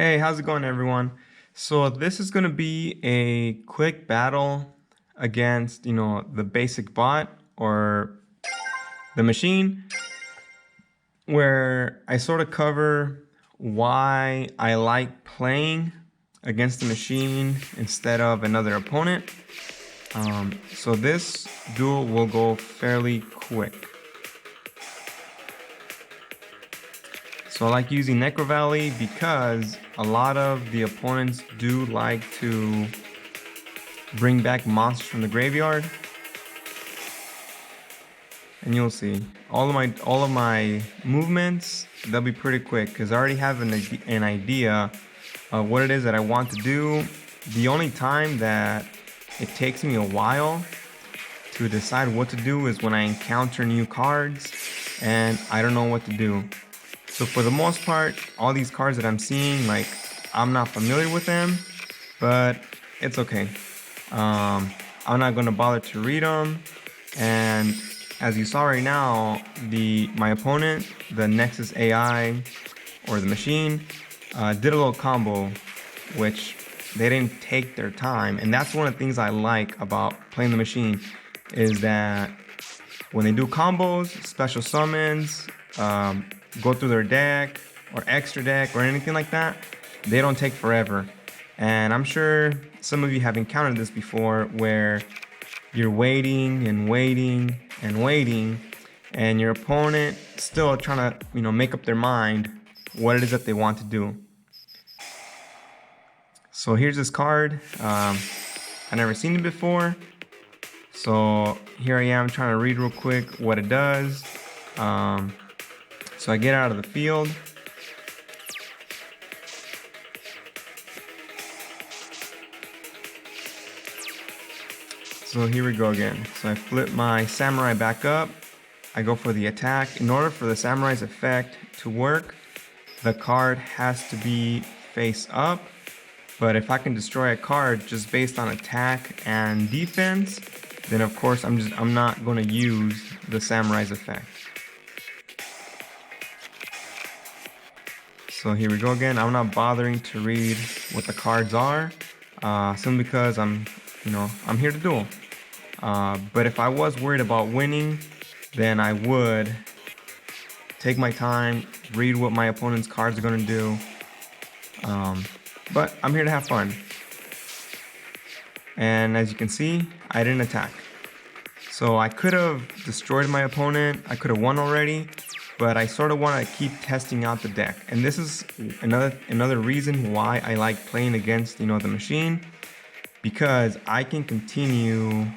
Hey, how's it going, everyone? So this is going to be a quick battle against, the basic bot or the machine, where I sort of cover why I like playing against the machine instead of another opponent. So this duel will go fairly quick. So I like using Necro Valley because a lot of the opponents do like to bring back monsters from the graveyard. And you'll see all of my movements, they'll be pretty quick because I already have an idea of what it is that I want to do. The only time that it takes me a while to decide what to do is when I encounter new cards and I don't know what to do. So for the most part, all these cards that I'm seeing, like, I'm not familiar with them, but it's okay. I'm not going to bother to read them. And as you saw right now, my opponent, the Nexus AI or the machine, did a little combo, which they didn't take their time. And that's one of the things I like about playing the machine, is that when they do combos, special summons, go through their deck or extra deck or anything like that, they don't take forever. And I'm sure some of you have encountered this before, where you're waiting and waiting and waiting, and your opponent still trying to, make up their mind what it is that they want to do. So here's this card. I've never seen it before. So here I am trying to read real quick what it does. So I get out of the field. So here we go again. So I flip my samurai back up. I go for the attack. In order for the samurai's effect to work, the card has to be face up. But if I can destroy a card just based on attack and defense, then of course I'm not going to use the samurai's effect. So here we go again. I'm not bothering to read what the cards are, simply because I'm here to duel. But if I was worried about winning, then I would take my time, read what my opponent's cards are going to do. But I'm here to have fun. And as you can see, I didn't attack. So I could have destroyed my opponent. I could have won already, but I sort of want to keep testing out the deck. And this is another reason why I like playing against, the machine, because I can continue,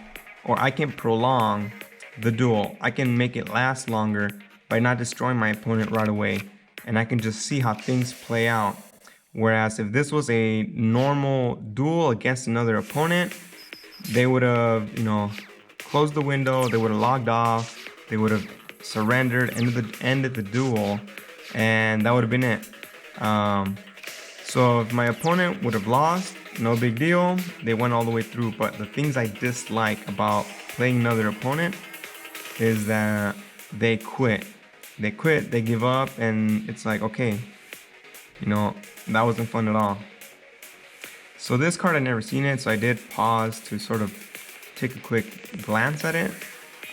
or I can prolong the duel. I can make it last longer by not destroying my opponent right away. And I can just see how things play out. Whereas if this was a normal duel against another opponent, they would have, closed the window, they would have logged off, they would have surrendered, ended the duel, and that would have been it. So if my opponent would have lost, no big deal, they went all the way through. But the things I dislike about playing another opponent is that they quit. They give up, and it's like, okay, that wasn't fun at all. So this card, I'd never seen it, so I did pause to sort of take a quick glance at it.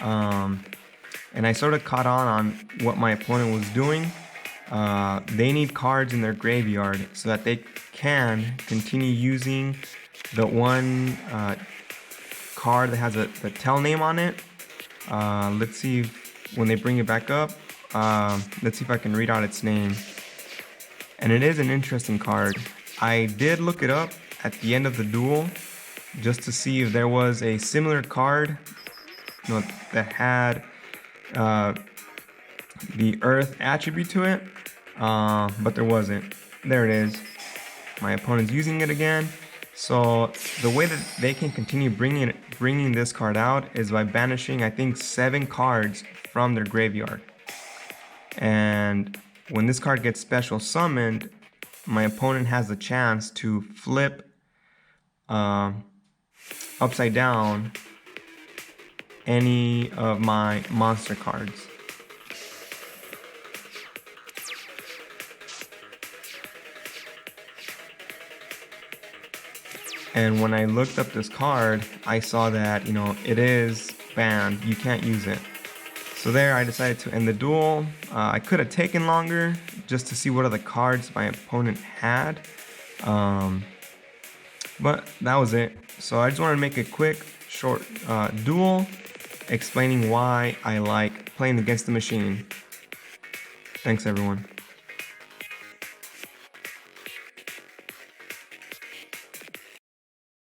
And I sort of caught on what my opponent was doing. They need cards in their graveyard so that they can continue using the one card that has the tell name on it. Let's see when they bring it back up. Let's see if I can read out its name. And it is an interesting card. I did look it up at the end of the duel just to see if there was a similar card, that had the earth attribute to it, but there wasn't. There it is. My opponent's using it again. So the way that they can continue bringing this card out is by banishing, I think, 7 cards from their graveyard. And when this card gets special summoned, my opponent has the chance to flip upside down any of my monster cards. And when I looked up this card, I saw that, you know, it is banned. You can't use it. So there, I decided to end the duel. I could have taken longer just to see what other cards my opponent had. But that was it. So I just wanted to make a quick, short duel explaining why I like playing against the machine. Thanks, everyone.